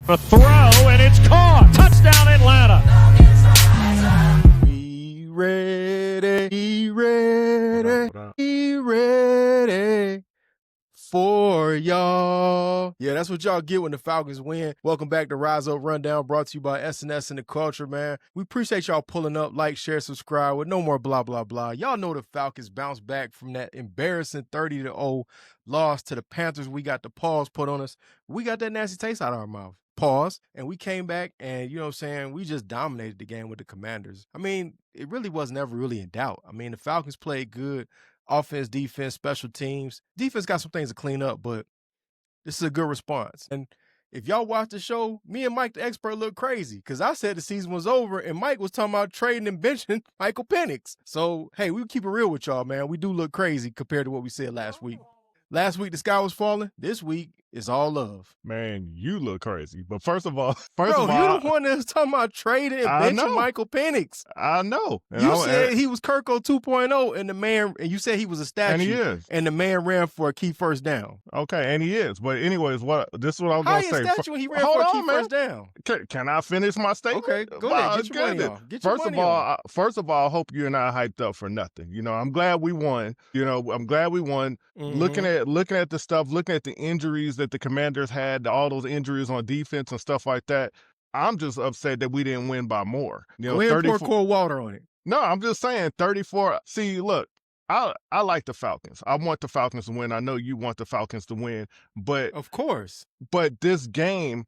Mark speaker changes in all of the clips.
Speaker 1: A throw, and it's caught. Touchdown, Atlanta.
Speaker 2: We ready for y'all. Yeah, that's what y'all get when the Falcons win. Welcome back to Rise Up Rundown, brought to you by SNS and the Culture, man. We appreciate y'all pulling up, like, share, subscribe, with no more blah, blah, blah. Y'all know the Falcons bounced back from that embarrassing 30-0 loss to the Panthers. We got the pause put on us. We got that nasty taste out of our mouth. Pause. And we came back and, you know what I'm saying, we just dominated the game with the Commanders. I mean, it really was never really in doubt. I mean, the Falcons played good. Offense, defense, special teams. Defense got some things to clean up, but this is a good response. And if y'all watch the show, me and Mike the expert look crazy because I said the season was over and Mike was talking about trading and benching Michael Pennix. So, hey, we keep it real with y'all, man. We do look crazy compared to what we said last week. Last week, the sky was falling. This week, it's all love.
Speaker 3: Man, you look crazy. But first of all,
Speaker 2: Bro, you the one that was talking about trading and benching Michael Pennix.
Speaker 3: I know.
Speaker 2: And you said he was Kirko 2.0, and you said he was a statue.
Speaker 3: And he is.
Speaker 2: And the man ran for a key first down.
Speaker 3: Okay, and he is. But anyways, this is what I was going to say.
Speaker 2: How he a statue when he ran for a key first down?
Speaker 3: Can I finish my statement?
Speaker 2: Okay, go ahead. Get your money off.
Speaker 3: First of all, I hope you're not hyped up for nothing. You know, I'm glad we won. I'm glad we won. Mm-hmm. Looking at the stuff, looking at the injuries that the Commanders had, all those injuries on defense and stuff like that. I'm just upset that we didn't win by more.
Speaker 2: Go ahead and pour cold water on it.
Speaker 3: No, I'm just saying 34. See, look, I like the Falcons. I want the Falcons to win. I know you want the Falcons to win, but
Speaker 2: of course.
Speaker 3: But this game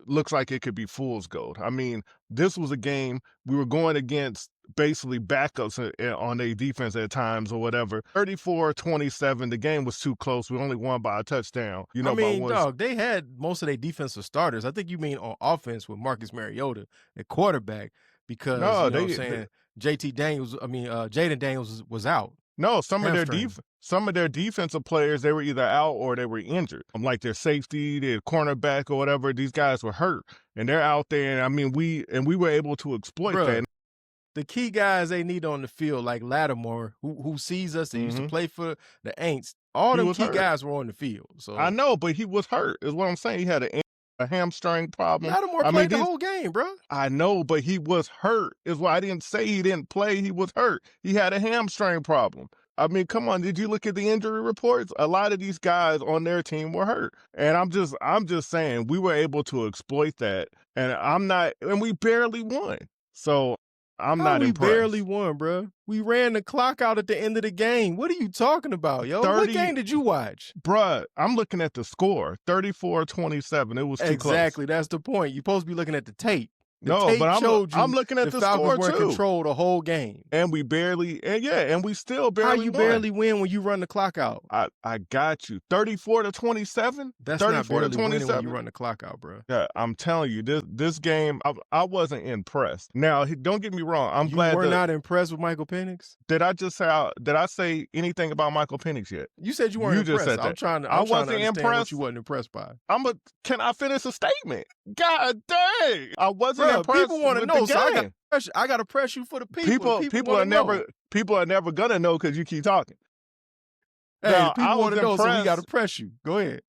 Speaker 3: looks like it could be fool's gold. I mean, this was a game we were going against basically backups on their defense at times or whatever. 34-27, the game was too close. We only won by a touchdown.
Speaker 2: Dog, they had most of their defensive starters. I think you mean on offense with Marcus Mariota at quarterback because, Jaden Daniels was out.
Speaker 3: No, some of their defensive players, they were either out or they were injured. Like their safety, their cornerback or whatever, these guys were hurt. And they're out there, and I mean, we were able to exploit that.
Speaker 2: The key guys they need on the field, like Lattimore, who sees us and used to play for the Aints, all them key guys were on the field. So
Speaker 3: I know, but he was hurt, is what I'm saying. He had a hamstring problem.
Speaker 2: Lattimore played the whole game, bro.
Speaker 3: I know, but he was hurt, is why I didn't say he didn't play. He was hurt. He had a hamstring problem. I mean, come on, did you look at the injury reports? A lot of these guys on their team were hurt. And I'm just saying we were able to exploit that. And we barely won. So I'm not impressed.
Speaker 2: We barely won, bro. We ran the clock out at the end of the game. What are you talking about, yo? What game did you watch?
Speaker 3: Bruh, I'm looking at the score, 34-27. It was too close.
Speaker 2: Exactly, that's the point. You're supposed to be looking at the tape.
Speaker 3: I'm looking at the score
Speaker 2: too. Falcons control the whole game,
Speaker 3: and we still barely.
Speaker 2: How you barely win when you run the clock out?
Speaker 3: I got you. 34-27.
Speaker 2: That's not barely winning when you run the clock out, bro.
Speaker 3: Yeah, I'm telling you, this game, I wasn't impressed. Now, don't get me wrong. I'm glad
Speaker 2: you were not impressed with Michael Pennix.
Speaker 3: Did I say anything about Michael Pennix yet?
Speaker 2: You said you weren't impressed.
Speaker 3: Just said that.
Speaker 2: I wasn't impressed. What you wasn't impressed by?
Speaker 3: Can I finish a statement? God dang! I wasn't.
Speaker 2: People want to know, so I got to press you for the people.
Speaker 3: People are never gonna know because you keep talking.
Speaker 2: Hey, now, people want to know, so we got to press you. Go ahead.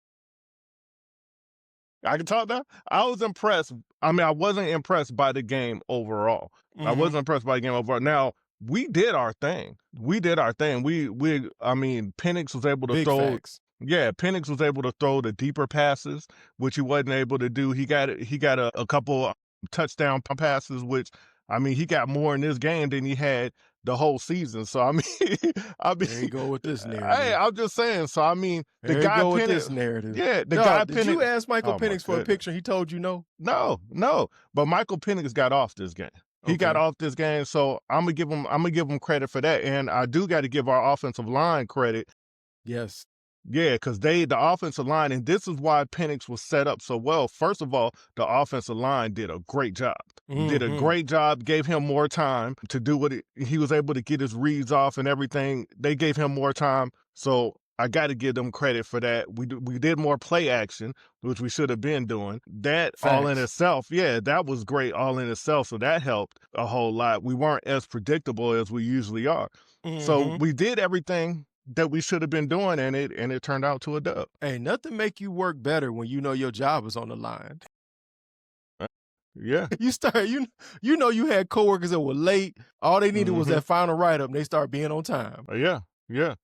Speaker 3: I can talk now. I was impressed. I mean, I wasn't impressed by the game overall. Mm-hmm. I wasn't impressed by the game overall. Now, we did our thing. I mean, Pennix was able to throw.
Speaker 2: Facts.
Speaker 3: Yeah, Pennix was able to throw the deeper passes, which he wasn't able to do. He got a couple touchdown passes, which, I mean, he got more in this game than he had the whole season. So, I mean,
Speaker 2: there you go with this narrative.
Speaker 3: Hey, I'm just saying. So, I mean,
Speaker 2: the guy Pennix, with this narrative.
Speaker 3: Yeah, guy
Speaker 2: Pennix. Did you ask Michael Pennix for a picture? He told you no?
Speaker 3: No. But Michael Pennix got off this game. He got off this game, so I'm gonna give him credit for that. And I do got to give our offensive line credit.
Speaker 2: Yes.
Speaker 3: Yeah, because the offensive line, and this is why Pennix was set up so well. First of all, the offensive line did a great job. Did a great job, gave him more time to do what he was able to get his reads off and everything. They gave him more time. So I got to give them credit for that. We did more play action, which we should have been doing. That all in itself, that was great all in itself. So that helped a whole lot. We weren't as predictable as we usually are. So we did everything that we should have been doing, and it turned out to a dub.
Speaker 2: Hey, nothing make you work better when you know your job is on the line.
Speaker 3: Yeah.
Speaker 2: You know you had coworkers that were late. All they needed was
Speaker 3: Mhm.
Speaker 2: that final write-up, and they start being on time.
Speaker 3: Yeah. Yeah.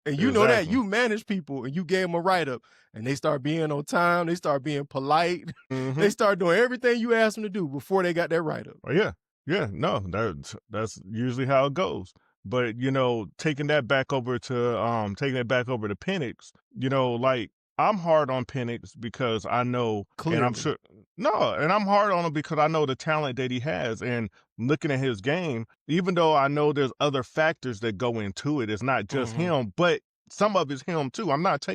Speaker 2: And you know that.
Speaker 3: Exactly.
Speaker 2: You manage people, and you gave them a write-up, and they start being on time. They start being polite. They
Speaker 3: Mhm.
Speaker 2: start doing everything you asked them to do before they got that write-up.
Speaker 3: Yeah. Yeah. No, that's usually how it goes. But, taking that back over to Penix, like I'm hard on Penix because I know and I'm
Speaker 2: Clearly.
Speaker 3: sure no, and I'm hard on him because I know the talent that he has. And looking at his game, even though I know there's other factors that go into it, it's not just
Speaker 2: Mhm.
Speaker 3: him, but some of it's him too. I'm not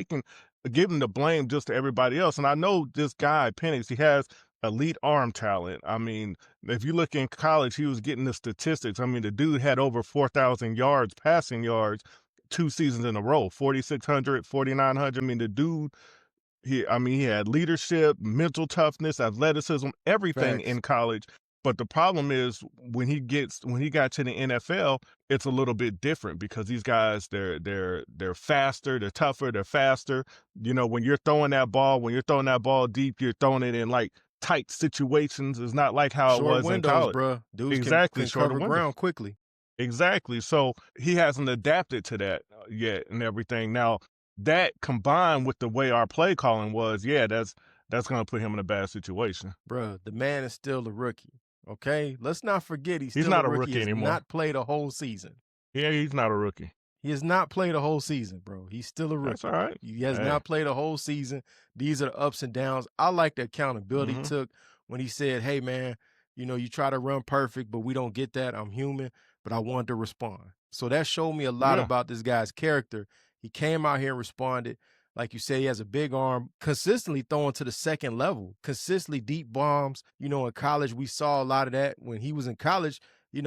Speaker 3: giving the blame just to everybody else. And I know this guy, Penix, he has elite arm talent. I mean, if you look in college, he was getting the statistics. I mean, the dude had over 4,000 yards, passing yards, 2 seasons in a row, 4,600, 4,900. I mean, the dude, he had leadership, mental toughness, athleticism, everything
Speaker 2: Facts.
Speaker 3: in college. But the problem is when he got to the NFL, it's a little bit different because these guys, they're faster, they're tougher, they're faster. When you're throwing that ball deep, you're throwing it in like tight situations. It's not like how it
Speaker 2: Short
Speaker 3: was in
Speaker 2: windows,
Speaker 3: college.
Speaker 2: bruh. Dudes
Speaker 3: Exactly,
Speaker 2: can
Speaker 3: shorter
Speaker 2: cover
Speaker 3: windows.
Speaker 2: ground quickly.
Speaker 3: Exactly. So he hasn't adapted to that yet and everything. Now, that combined with the way our play calling was, yeah, that's going to put him in a bad situation.
Speaker 2: Bruh, the man is still a rookie. Okay? Let's not forget he's
Speaker 3: He's
Speaker 2: still a
Speaker 3: not a
Speaker 2: rookie. He
Speaker 3: rookie
Speaker 2: has
Speaker 3: anymore.
Speaker 2: not played a whole season.
Speaker 3: Yeah, he's not a rookie.
Speaker 2: He has not played a whole season, bro. He's still a rookie.
Speaker 3: That's all right.
Speaker 2: He has
Speaker 3: Hey.
Speaker 2: not played a whole season. These are the ups and downs. I like the accountability he
Speaker 3: Mhm.
Speaker 2: took when he said, hey, man, you try to run perfect, but we don't get that. I'm human, but I wanted to respond. So that showed me a lot
Speaker 3: Yeah.
Speaker 2: about this guy's character. He came out here and responded. Like you said, he has a big arm, consistently throwing to the second level, consistently deep bombs. In college, we saw a lot of that. When he was in college, he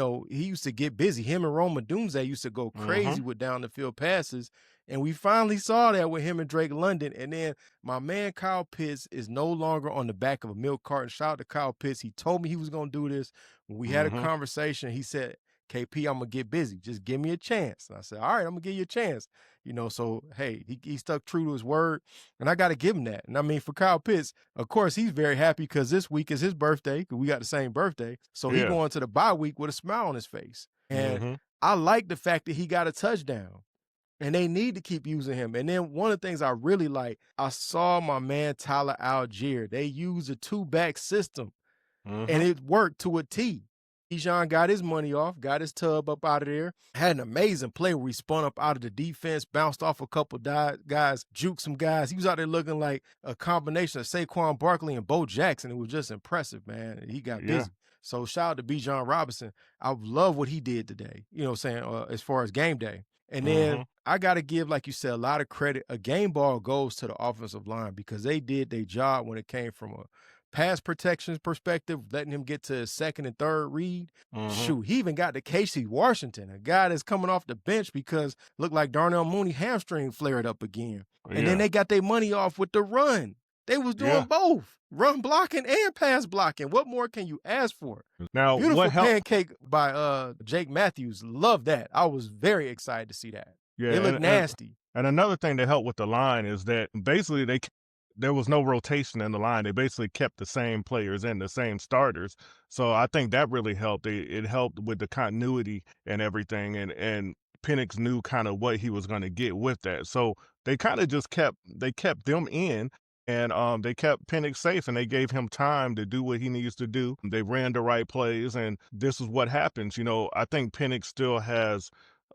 Speaker 2: used to get busy. Him and Rome Odunze used to go crazy with down the field passes. And we finally saw that with him and Drake London. And then my man Kyle Pitts is no longer on the back of a milk carton. Shout out to Kyle Pitts. He told me he was going to do this. When we had a conversation, he said, KP, I'm going to get busy. Just give me a chance. And I said, all right, I'm going to give you a chance. So, hey, he stuck true to his word, and I got to give him that. And I mean, for Kyle Pitts, of course, he's very happy because this week is his birthday, because we got the same birthday. So he going to the bye week with a smile on his face. And I like the fact that he got a touchdown. And they need to keep using him. And then one of the things I really like, I saw my man Tyler Algier. They use a two-back system, and it worked to a T. Bijan got his money off, got his tub up out of there, had an amazing play where he spun up out of the defense, bounced off a couple guys, juked some guys. He was out there looking like a combination of Saquon Barkley and Bo Jackson. It was just impressive, man. He got busy. So shout out to Bijan Robinson. I love what he did today, as far as game day. And then I got to give, like you said, a lot of credit. A game ball goes to the offensive line because they did their job when it came from a pass protection perspective, letting him get to his second and third read. Shoot, he even got to Casey Washington, a guy that's coming off the bench because looked like Darnell Mooney hamstring flared up again. And then they got their money off with the run. They was doing both, run blocking and pass blocking. What more can you ask for?
Speaker 3: Now,
Speaker 2: Beautiful pancake by Jake Matthews. Love that. I was very excited to see that.
Speaker 3: Yeah,
Speaker 2: They look nasty.
Speaker 3: And another thing that helped with the line is that basically there was no rotation in the line. They basically kept the same players and the same starters. So I think that really helped. It helped with the continuity and everything. And Penix knew kind of what he was going to get with that. So they kind of just kept them in. And they kept Penix safe, and they gave him time to do what he needs to do. They ran the right plays, and this is what happens. I think Penix still has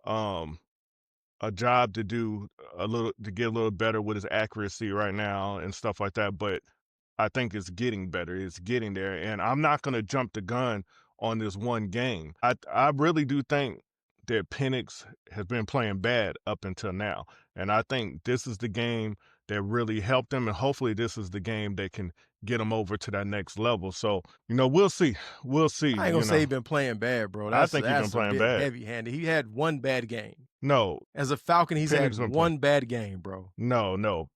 Speaker 3: a job to do to get a little better with his accuracy right now and stuff like that. But I think it's getting better. It's getting there. And I'm not going to jump the gun on this one game. I really do think that Penix has been playing bad up until now. And I think this is the game that really helped him. And hopefully this is the game that can get him over to that next level. So, we'll see. We'll see.
Speaker 2: I ain't gonna say he's been playing bad, bro.
Speaker 3: I think he's been playing bad.
Speaker 2: Heavy-handed. He had one bad game.
Speaker 3: No.
Speaker 2: As a Falcon, he's had one bad game, bro.
Speaker 3: No.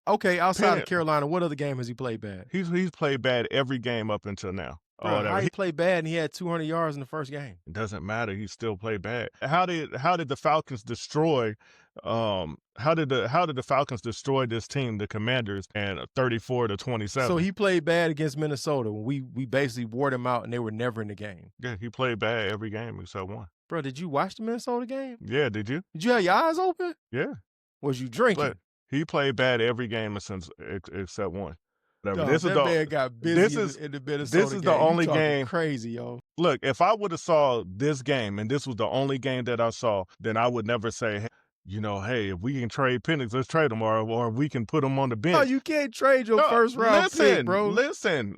Speaker 2: Okay, outside of Carolina, what other game has he played bad?
Speaker 3: He's played bad every game up until now.
Speaker 2: Bro, how he played bad and he had 200 yards in the first game?
Speaker 3: It doesn't matter. He still played bad. How did the Falcons destroy how did the Falcons destroy this team, the Commanders, and 34-27?
Speaker 2: So he played bad against Minnesota when we basically wore them out and they were never in the game.
Speaker 3: Yeah, he played bad every game except one.
Speaker 2: Bro, did you watch the Minnesota game?
Speaker 3: Yeah, did you?
Speaker 2: Did you have your eyes open?
Speaker 3: Yeah.
Speaker 2: Was you drinking?
Speaker 3: He played bad every game except one.
Speaker 2: Dog, man got busy in the Minnesota
Speaker 3: This is
Speaker 2: game.
Speaker 3: the only game.
Speaker 2: Crazy, yo.
Speaker 3: Look, if I would have saw this game and this was the only game that I saw, then I would never say, hey, if we can trade Pennix, let's trade him, or we can put him on the bench.
Speaker 2: No, you can't trade your first round pick, bro.
Speaker 3: Listen.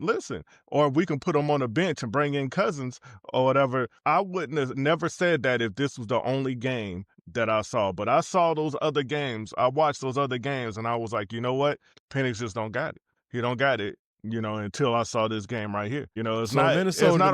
Speaker 3: Or we can put him on the bench and bring in Cousins or whatever. I wouldn't have never said that if this was the only game that I saw. But I saw those other games. I watched those other games, and I was like, you know what? Pennix just don't got it. He don't got it, until I saw this game right here. It's not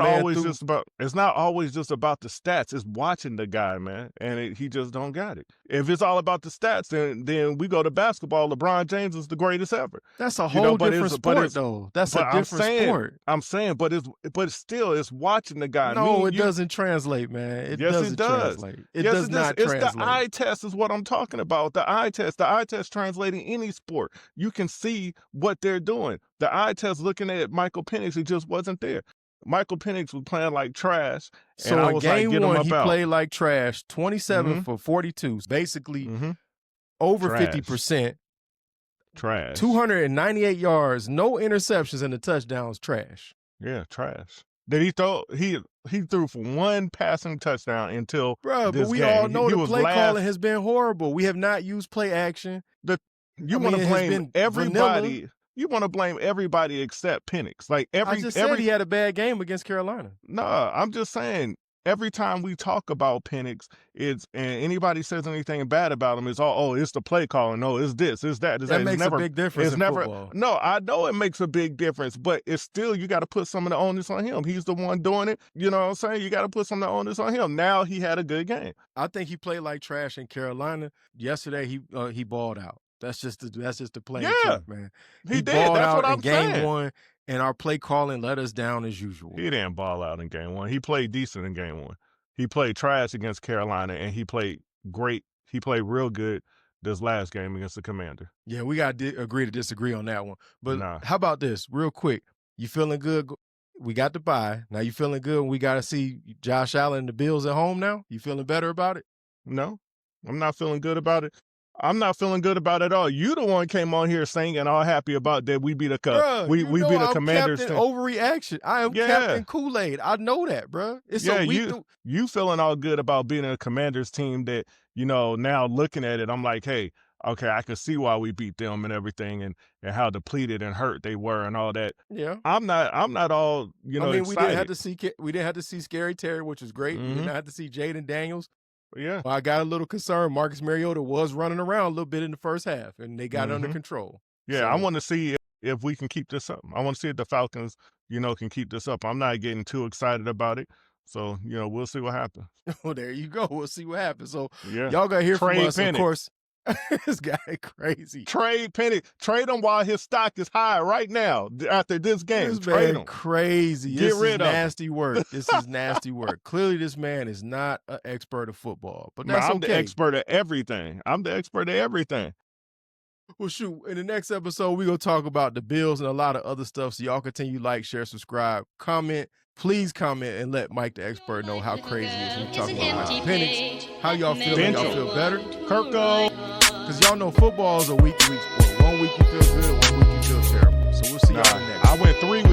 Speaker 3: always just about the stats. It's watching the guy, man, and he just don't got it. If it's all about the stats, then we go to basketball. LeBron James is the greatest ever.
Speaker 2: That's a whole different sport, though. That's a different sport.
Speaker 3: I'm saying, but it's watching the guy.
Speaker 2: No, it doesn't translate, man.
Speaker 3: Yes, it does.
Speaker 2: Translate. It does not translate.
Speaker 3: It's the eye test is what I'm talking about. The eye test translating any sport. You can see what they're doing. The eye test looking at Michael Pennix, he just wasn't there. Michael Pennix was playing like trash.
Speaker 2: So
Speaker 3: and I
Speaker 2: in
Speaker 3: was
Speaker 2: game
Speaker 3: like,
Speaker 2: one, he played like trash, 27 for 42, basically over 50%.
Speaker 3: Trash.
Speaker 2: 298 yards, no interceptions, and the touchdowns, trash.
Speaker 3: Yeah, trash. Did he throw? He threw for one passing touchdown until
Speaker 2: but we
Speaker 3: game.
Speaker 2: all know the play calling has been horrible. We have not used play action.
Speaker 3: You want to blame everybody. Vanilla. You want to blame everybody except Pennix.
Speaker 2: I just said he had a bad game against Carolina.
Speaker 3: No, I'm just saying every time we talk about Pennix, and anybody says anything bad about him, it's it's the play calling. No, it's this, it's that.
Speaker 2: That makes a big difference in football.
Speaker 3: No, I know it makes a big difference, but it's still, you got to put some of the onus on him. He's the one doing it. You know what I'm saying? You got to put some of the onus on him. Now he had a good game.
Speaker 2: I think he played like trash in Carolina. Yesterday, he balled out. That's just the plain truth, man.
Speaker 3: He did. That's what I'm saying.
Speaker 2: Game one, and our play calling let us down as usual.
Speaker 3: He didn't ball out in game one. He played decent in game one. He played trash against Carolina, and he played great. He played real good this last game against the Commander.
Speaker 2: Yeah, we got to agree to disagree on that one. But how about this, real quick? You feeling good? We got the bye. Now you feeling good when we got to see Josh Allen and the Bills at home now? You feeling better about it?
Speaker 3: No, I'm not feeling good about it. I'm not feeling good about it at all. You the one came on here singing all happy about that we beat a cup. We beat a Commanders.
Speaker 2: Captain Overreaction. I am Captain Kool-Aid. I know that, bro.
Speaker 3: You feeling all good about being a Commanders team that, now looking at it, I'm like, hey, okay, I can see why we beat them and everything, and how depleted and hurt they were and all that.
Speaker 2: Yeah.
Speaker 3: I'm not all, excited.
Speaker 2: we didn't have to see Scary Terry, which was great. We didn't have to see Jaden Daniels.
Speaker 3: Yeah.
Speaker 2: Well, I got a little concerned. Marcus Mariota was running around a little bit in the first half, and they got it under control.
Speaker 3: Yeah, I want to see if we can keep this up. I want to see if the Falcons, can keep this up. I'm not getting too excited about it. So, we'll see what happens.
Speaker 2: Oh, there you go. We'll see what happens. So,
Speaker 3: y'all
Speaker 2: got to hear from us,
Speaker 3: Pennix.
Speaker 2: Of course. This guy crazy.
Speaker 3: Trade Pennix. Trade him while his stock is high right now after this game.
Speaker 2: This
Speaker 3: Trade
Speaker 2: man
Speaker 3: him.
Speaker 2: Crazy.
Speaker 3: Get rid of
Speaker 2: nasty work. This is nasty work. Clearly, this man is not an expert of football, but that's
Speaker 3: I'm the expert of everything.
Speaker 2: Well, shoot, in the next episode, we're going to talk about the Bills and a lot of other stuff. So y'all continue to like, share, subscribe, comment. Please comment and let Mike the expert know how crazy it is when we talk about Michael Pennix. How y'all feeling? Y'all feel better?
Speaker 3: Kirko.
Speaker 2: Because y'all know football is a week-to-week sport. 1 week you feel good, 1 week you feel terrible. So we'll see y'all next.
Speaker 3: I went 3 weeks.